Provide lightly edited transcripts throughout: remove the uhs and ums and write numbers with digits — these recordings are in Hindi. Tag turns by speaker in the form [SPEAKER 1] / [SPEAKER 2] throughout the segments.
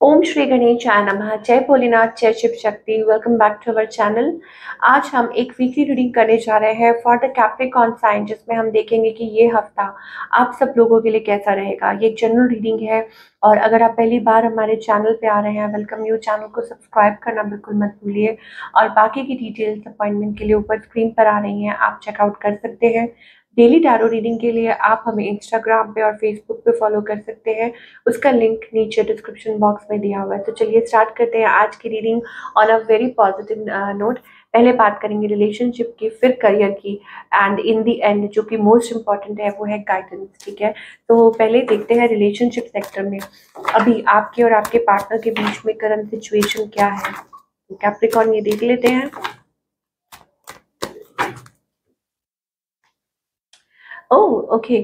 [SPEAKER 1] ओम श्री गणेशाय नमः। जय भोलेनाथ, जय Shiv Shakti. Welcome back to our channel. आज हम एक वीकली रीडिंग करने जा रहे हैं फॉर द कैप्रिकॉर्न साइन, जिसमें हम देखेंगे कि ये हफ्ता आप सब लोगों के लिए कैसा रहेगा। ये एक जनरल रीडिंग है और अगर आप पहली बार हमारे चैनल पे आ रहे हैं, वेलकम यू। चैनल को सब्सक्राइब करना बिल्कुल मत भूलिए और बाकी की डिटेल्स अपॉइंटमेंट के लिए ऊपर स्क्रीन पर आ रही हैं, आप चेकआउट कर सकते हैं। डेली टैरो रीडिंग के लिए आप हमें इंस्टाग्राम पे और फेसबुक पे फॉलो कर सकते हैं, उसका लिंक नीचे डिस्क्रिप्शन बॉक्स में दिया हुआ है। तो चलिए स्टार्ट करते हैं आज की reading on a very positive note. पहले बात करेंगे रिलेशनशिप की, फिर करियर की, एंड इन द एंड जो कि मोस्ट इम्पॉर्टेंट है वो है गाइडेंस। ठीक है, तो पहले देखते हैं रिलेशनशिप सेक्टर में अभी आपके और आपके पार्टनर के बीच में करंट सिचुएशन क्या है। कैप्रिकॉर्न ये देख लेते हैं। ओह ओके,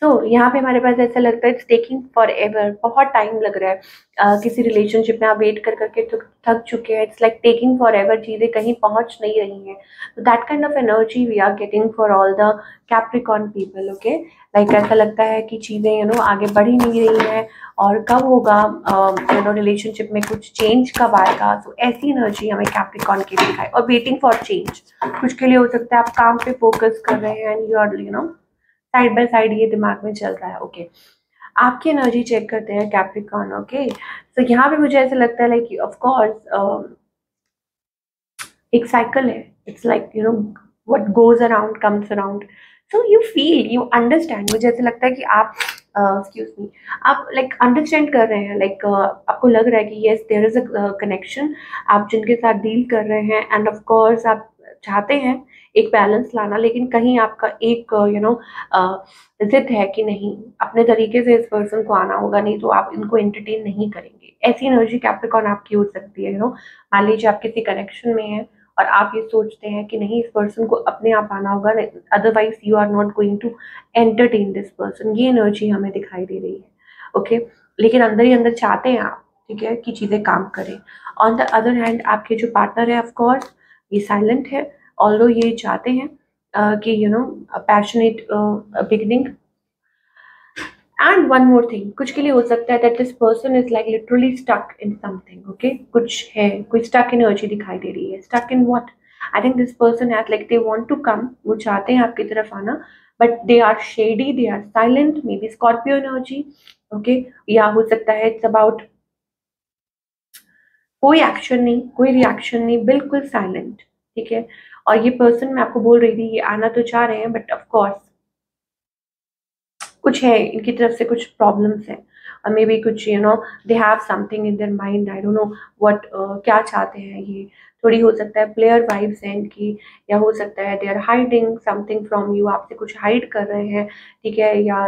[SPEAKER 1] सो यहाँ पे हमारे पास ऐसा लगता है इट्स टेकिंग फॉर एवर, बहुत टाइम लग रहा है। किसी रिलेशनशिप में आप वेट कर करके थक चुके हैं। It's like taking forever, चीज़ें कहीं पहुंच नहीं रही हैं। तो that kind of energy we are getting for all the Capricorn people. Okay, like ऐसा लगता है कि चीज़ें आगे बढ़ ही नहीं रही हैं और कब होगा रिलेशनशिप में कुछ चेंज कब आएगा। तो ऐसी एनर्जी हमें कैप्रिकॉर्न की दिखाई, और वेटिंग फॉर चेंज। कुछ के लिए हो सकता है आप काम पे फोकस कर रहे हैं and you are side by side ये दिमाग में चल रहा है। ओके, आपकी एनर्जी चेक करते हैं कैप्रिकॉर्न। ओके, तो यहाँ पे मुझे ऐसा लगता है लाइक ऑफ कोर्स एक साइकिल है। It's like what goes around comes around. So you feel, you understand. मुझे ऐसा लगता है कि आप एक्सक्यूज मी, आप लाइक अंडरस्टैंड कर रहे हैं। लाइक आपको लग रहा है कि yes there is a connection, आप जिनके साथ डील कर रहे हैं, एंड ऑफ कोर्स आप चाहते हैं एक बैलेंस लाना, लेकिन कहीं आपका एक जिद है कि नहीं, अपने तरीके से इस पर्सन को आना होगा, नहीं तो आप इनको एंटरटेन नहीं करेंगे। ऐसी एनर्जी कैप्रिकॉर्न आपकी हो सकती है। मान लीजिए आप किसी कनेक्शन में हैं और आप ये सोचते हैं कि नहीं, इस पर्सन को अपने आप आना होगा, otherwise you are not going to entertain this person. ये एनर्जी हमें दिखाई दे रही है। ओके, लेकिन अंदर ही अंदर चाहते हैं आप, ठीक है, कि चीज़ें काम करें। ऑन द अदर हैंड आपके जो पार्टनर है, ऑफ कोर्स ये साइलेंट है, ऑल्दो ये चाहते हैं कि passionate beginning. And one more thing, कुछ के लिए हो सकता है that this person is like literally stuck in something. Okay, कुछ है, कोई स्टक एनर्जी दिखाई दे रही है। Stuck in what? I think this person has like they want to come, वो चाहते हैं आपकी तरफ आना, but they are shady, they are silent. May be Scorpio energy. Okay, या हो सकता है इट्स अबाउट कोई एक्शन नहीं, कोई रिएक्शन नहीं, बिल्कुल साइलेंट। ठीक है, और ये पर्सन मैं आपको बोल रही थी, ये आना तो चाह रहे हैं, बट ऑफ कोर्स कुछ है, इनकी तरफ से कुछ प्रॉब्लम्स हैं, और मे बी कुछ they have something in their mind. I don't know what, क्या चाहते हैं ये। थोड़ी हो सकता है प्लेयर वाइब्स हैं इनकी, या हो सकता है they are hiding something from you, आपसे कुछ हाइड कर रहे हैं। ठीक है, या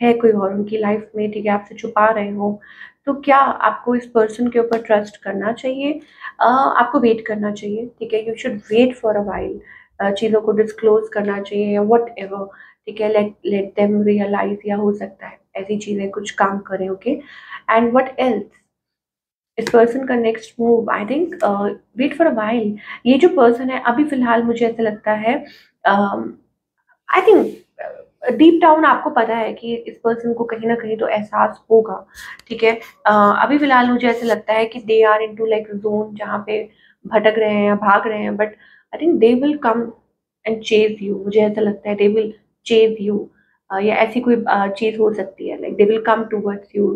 [SPEAKER 1] है कोई और उनकी लाइफ में, ठीक है, आपसे छुपा रहे हो। तो क्या आपको इस पर्सन के ऊपर ट्रस्ट करना चाहिए? आपको वेट करना चाहिए। ठीक है, you should wait for a while. चीज़ों को डिस्क्लोज करना चाहिए या वट एवर। ठीक है, लेट लेट देम रियलाइज, या हो सकता है ऐसी चीजें कुछ काम करें। ओके, एंड व्हाट एल्स, इस पर्सन का next move, I think wait for a while. ये जो पर्सन है अभी फिलहाल मुझे ऐसा लगता है, आई थिंक डीप डाउन आपको पता है कि इस पर्सन को कहीं ना कहीं तो एहसास होगा। ठीक है, अभी फिलहाल मुझे ऐसा लगता है कि they are into like zone जहाँ पे भटक रहे हैं या भाग रहे हैं, but I think they will come and chase you. मुझे ऐसा लगता है दे विल चेज यू, या ऐसी कोई चीज हो सकती है, like they will come towards you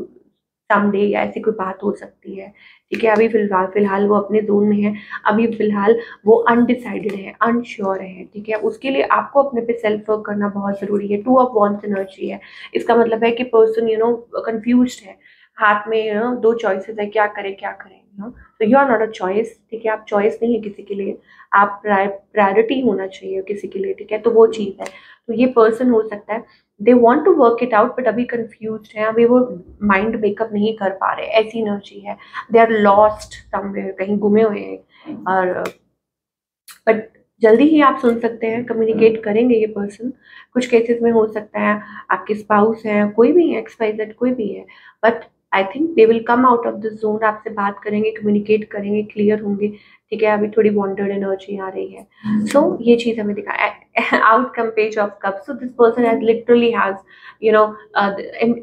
[SPEAKER 1] someday, या ऐसी कोई बात हो सकती है। ठीक है, अभी फिलहाल फिलहाल वो अपने जोन में है, अभी फिलहाल वो अनडिसाइडेड है, अनश्योर है। ठीक है, उसके लिए आपको अपने पे सेल्फ वर्क करना बहुत जरूरी है। टू ऑफ वॉन्ट्स एनर्जी है, इसका मतलब है कि पर्सन कंफ्यूज्ड है, हाथ में दो चॉइसेस है, क्या करे क्या करे। तो you are not a choice. ठीक है, आप चॉइस नहीं है किसी के लिए, आप प्रायोरिटी होना चाहिए किसी के लिए। ठीक है, तो वो चीज़ है। तो ये पर्सन हो सकता है they want to work it out, but अभी कंफ्यूज है, अभी वो माइंड मेकअप नहीं कर पा रहे, ऐसी एनर्जी है। दे आर लॉस्ट समवेयर, कहीं गुमे हुए हैं, और बट जल्दी ही आप सुन सकते हैं, कम्युनिकेट करेंगे ये पर्सन। कुछ केसेस में हो सकता है आपके स्पाउस है, कोई भी है, एक्स वाई जेड कोई भी है, but I think they will come out of the zone, आपसे बात करेंगे, कम्युनिकेट करेंगे, क्लियर होंगे। ठीक है, अभी थोड़ी वांटेड एनर्जी आ रही है। सो ये चीज हमें दिखा outcome page of cup. So this person has literally has you know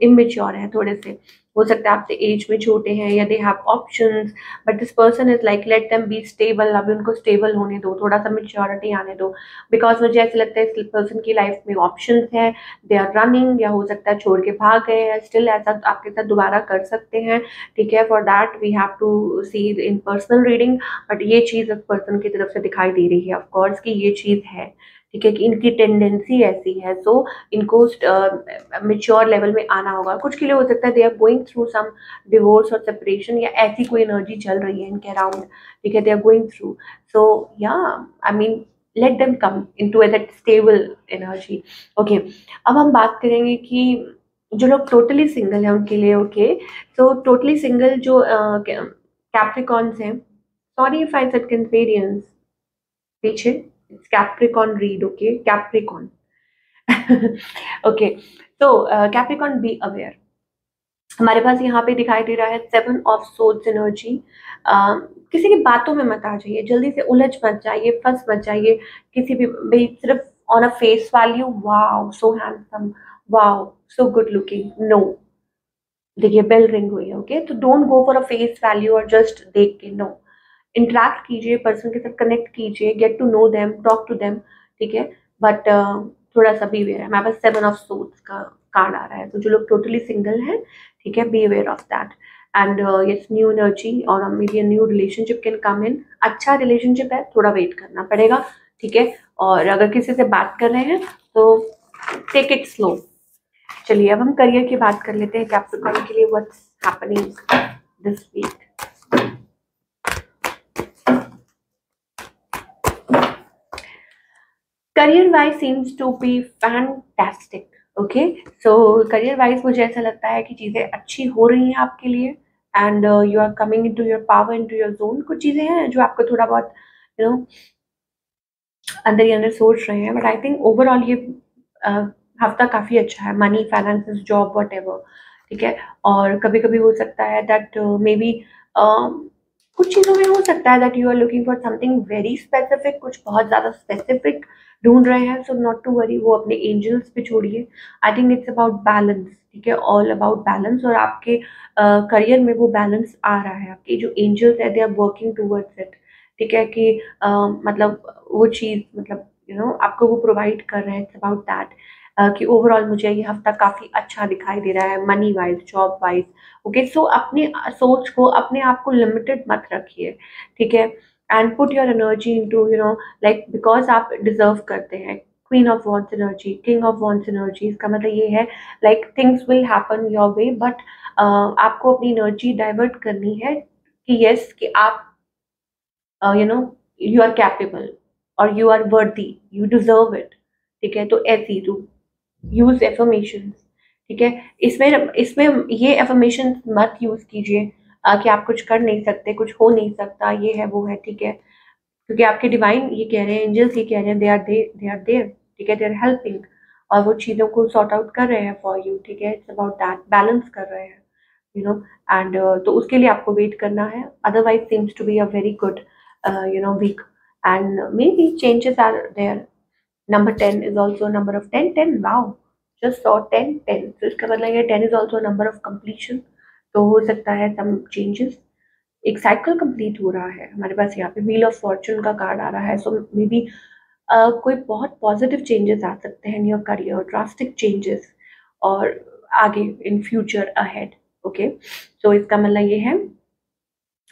[SPEAKER 1] immature है थोड़े से, हो सकता है आपसे एज में छोटे हैं, या they have options, but this person is like let them be stable. अभी उनको स्टेबल होने दो, थोड़ा सा मेच्योरिटी आने दो, बिकॉज मुझे ऐसा लगता है इस पर्सन की लाइफ में ऑप्शंस है, दे आर रनिंग, या हो सकता है छोड़ के भाग गए हैं, स्टिल ऐसा आपके साथ दोबारा कर सकते हैं। ठीक है, for that we have to see in personal reading, but ये चीज उस पर्सन की तरफ से दिखाई दे रही है ऑफकोर्स कि ये चीज है। ठीक है, कि इनकी टेंडेंसी ऐसी है, सो इनको मेच्योर लेवल में आना होगा। कुछ के लिए हो सकता है they are going through some divorce और सेपरेशन, या ऐसी कोई एनर्जी चल रही है इनके अराउंड। ठीक है, दे आर गोइंग थ्रू, सो या I mean let them come into that stable energy. Okay, अब हम बात करेंगे कि जो लोग टोटली सिंगल हैं उनके लिए। ओके, तो टोटली सिंगल जो कैप्रिकॉन्स हैं, sorry if I said Cancerians, पीछे Capricorn read, okay, Capricorn. Okay, तो कैप्रिकॉन बी अवेयर। हमारे पास यहाँ पे दिखाई दे रहा है 7 ऑफ सोर्ड्स एनर्जी। किसी की बातों में मत आ जाइए, जल्दी से उलझ मत जाइए, फंस मत जाइए किसी भी भाई, सिर्फ on a face value, wow so handsome, wow so good looking, no. देखिए बेल रिंग हुई है। ओके, तो don't go for a face value और जस्ट देख के, नो। इंटरेक्ट कीजिए, पर्सन के साथ कनेक्ट कीजिए, get to know them, talk to them. ठीक है, बट थोड़ा सा बी अवेयर है। हमारे पास 7 ऑफ सोर्ड्स का कार्ड आ रहा है, तो जो लोग टोटली सिंगल हैं, ठीक है, be aware of that. And yes, new energy और may be new relationship can come in. अच्छा रिलेशनशिप है, थोड़ा वेट करना पड़ेगा। ठीक है, और अगर किसी से बात कर रहे हैं तो टेक इट स्लो। चलिए अब हम करियर की बात कर लेते हैं कैप्रिकॉर्न के लिए, what's happening this week. Career wise seems to be fantastic. Okay, so career wise मुझे ऐसा लगता है कि चीज़ें अच्छी हो रही हैं आपके लिए, and you are coming into your power, into your zone. कुछ चीज़ें हैं जो आपको थोड़ा बहुत यू नो अंदर ही अंदर सोच रहे हैं, बट आई थिंक ओवरऑल ये हफ्ता काफ़ी अच्छा है। Money, finances, job, what ever. ठीक है, और कभी कभी हो सकता है दैट मे बी कुछ चीज़ों में हो सकता है that you are looking for something very specific, कुछ बहुत ज़्यादा स्पेसिफिक ढूंढ रहे हैं। सो नॉट टू वरी, वो अपने एंजल्स पे छोड़िए। I think it's about balance. ठीक है, ऑल अबाउट बैलेंस, और आपके करियर में वो बैलेंस आ रहा है। आपके जो एंजल्स है they are working towards it. ठीक है, कि मतलब वो चीज़, मतलब आपको वो प्रोवाइड कर रहे हैं। इट्स अबाउट दैट कि ओवरऑल मुझे ये हफ्ता काफ़ी अच्छा दिखाई दे रहा है, money wise, job wise. Okay, so अपने सोच को, अपने आप को लिमिटेड मत रखिए। ठीक है, and put your energy into like, because आप डिजर्व करते हैं। Queen of wants energy, king of wants energy, इसका मतलब ये है like things will happen your way, but आपको अपनी एनर्जी डाइवर्ट करनी है कि यस, कि आप यू आर कैपेबल और you are worthy, you deserve it. ठीक है, तो ऐसी तो यूज एफर्मेशन। ठीक है, इसमें इसमें ये एफर्मेशन मत यूज कीजिए कि आप कुछ कर नहीं सकते, कुछ हो नहीं सकता, ये है वो है। ठीक है, क्योंकि आपके डिवाइन ये कह रहे हैं, एंजल्स ये कह रहे हैं, दे आर देयर। ठीक है, दे आर हेल्पिंग, और वो चीज़ों को सॉर्ट आउट कर रहे हैं फॉर यू। ठीक है, इट्स अबाउट दैट, बैलेंस कर रहे हैं यू नो एंड तो उसके लिए आपको वेट करना है। Otherwise seems to be a very good week, and maybe changes are there. Number 10 is also a number of 10, 10, wow, just saw 10, 10, so इसका मतलब ये 10 is also a number of completion, तो हो सकता है some changes, एक साइकिल कंप्लीट हो रहा है। हमारे पास यहाँ पे व्हील ऑफ फॉर्चून का कार्ड आ रहा है, सो मे बी कोई बहुत पॉजिटिव चेंजेस आ सकते हैं in your career, drastic changes, और आगे इन फ्यूचर अहेड। ओके, सो इसका मतलब ये है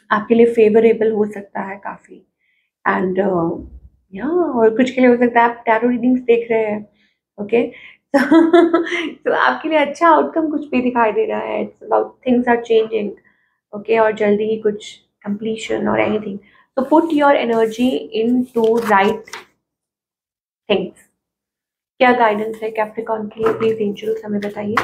[SPEAKER 1] आपके लिए फेवरेबल हो सकता है काफ़ी, एंड या और कुछ के लिए हो सकता है आप टैरो रीडिंग्स देख रहे हैं। ओके, तो आपके लिए अच्छा आउटकम कुछ भी दिखाई दे रहा है। It's about things are changing. Okay, और जल्दी ही कुछ कंप्लीशन और एनीथिंग, तो put your energy in to right things. क्या गाइडेंस है कैप्रिकॉर्न के लिए, प्लीज एंजल्स हमें बताइए।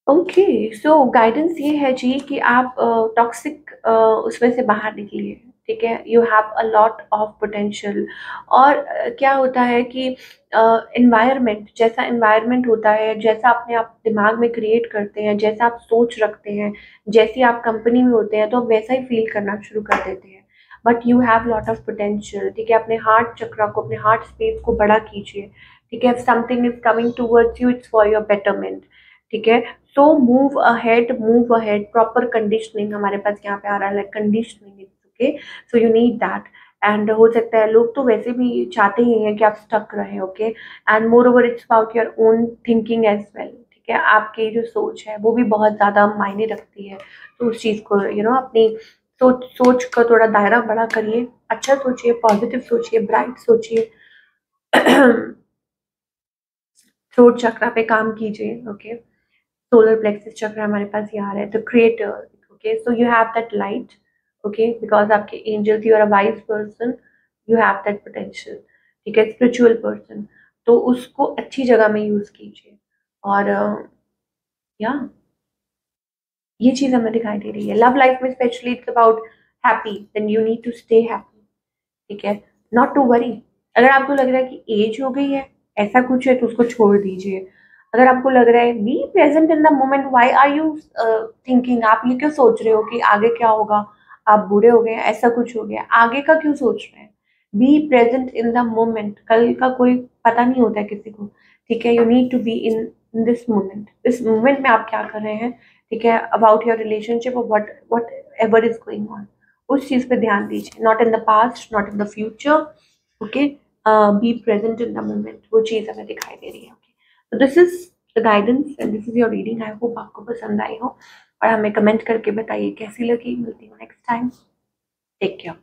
[SPEAKER 1] ओके, सो गाइडेंस ये है जी कि आप टॉक्सिक उसमें से बाहर निकलिए। ठीक है, you have a lot of potential. और क्या होता है कि एनवायरनमेंट, जैसा एनवायरनमेंट होता है, जैसा अपने आप दिमाग में क्रिएट करते हैं, जैसा आप सोच रखते हैं, जैसी आप कंपनी में होते हैं, तो आप वैसा ही फील करना शुरू कर देते हैं। But you have lot of potential, ठीक है, अपने हार्ट चक्रा को, अपने हार्ट स्पेस को बड़ा कीजिए, ठीक है। Something is coming towards you, it's for your betterment, ठीक है। So move ahead, move ahead, proper conditioning हमारे पास यहाँ पे आ रहा है, like conditioning, okay. So you need that. And हो सकता है लोग तो वैसे भी चाहते ही हैं कि आप स्टक रहें, okay. And moreover it's about your own thinking as well, ठीक है। आपकी जो सोच है वो भी बहुत ज़्यादा मायने रखती है। तो उस चीज़ को अपनी सोच का थोड़ा दायरा बड़ा करिए, अच्छा सोचिए, पॉजिटिव सोचिए, ब्राइट सोचिए। थ्रोट चक्रा पे काम कीजिए, ओके। सोलर प्लेक्सिस चक्र हमारे पास ये आ रहा है, the creator, okay. So you have that light, okay, because आपके angels, you are a wise person, you have that potential, ठीक है, स्पिरिचुअल पर्सन। तो उसको अच्छी जगह में यूज कीजिए। और या ये चीज हमें दिखाई दे रही है लव लाइफ में, specially it's about happy, then you need to stay happy, ठीक है, नॉट टू वरी। अगर आपको लग रहा है कि एज हो गई है, ऐसा कुछ है, तो उसको छोड़ दीजिए। अगर आपको लग रहा है be present in the moment, why are you thinking, आप ये क्यों सोच रहे हो कि आगे क्या होगा, आप बूढ़े हो गए हैं, ऐसा कुछ हो गया, आगे का क्यों सोच रहे हैं। B present in the moment, कल का कोई पता नहीं होता है किसी को, ठीक है। You need to be in this moment, इस मोमेंट में आप क्या कर रहे हैं, ठीक है, अबाउट योर रिलेशनशिप और whatever is going on, उस चीज पे ध्यान दीजिए, not in the past, not in the future, okay. Be present in the moment, वो चीज हमें दिखाई दे रही है, ओके। तो this is the guidance and this is your reading. I hope आपको पसंद आई हो, और हमें कमेंट करके बताइए कैसी लगी। मिलती हूँ नेक्स्ट टाइम, टेक केयर।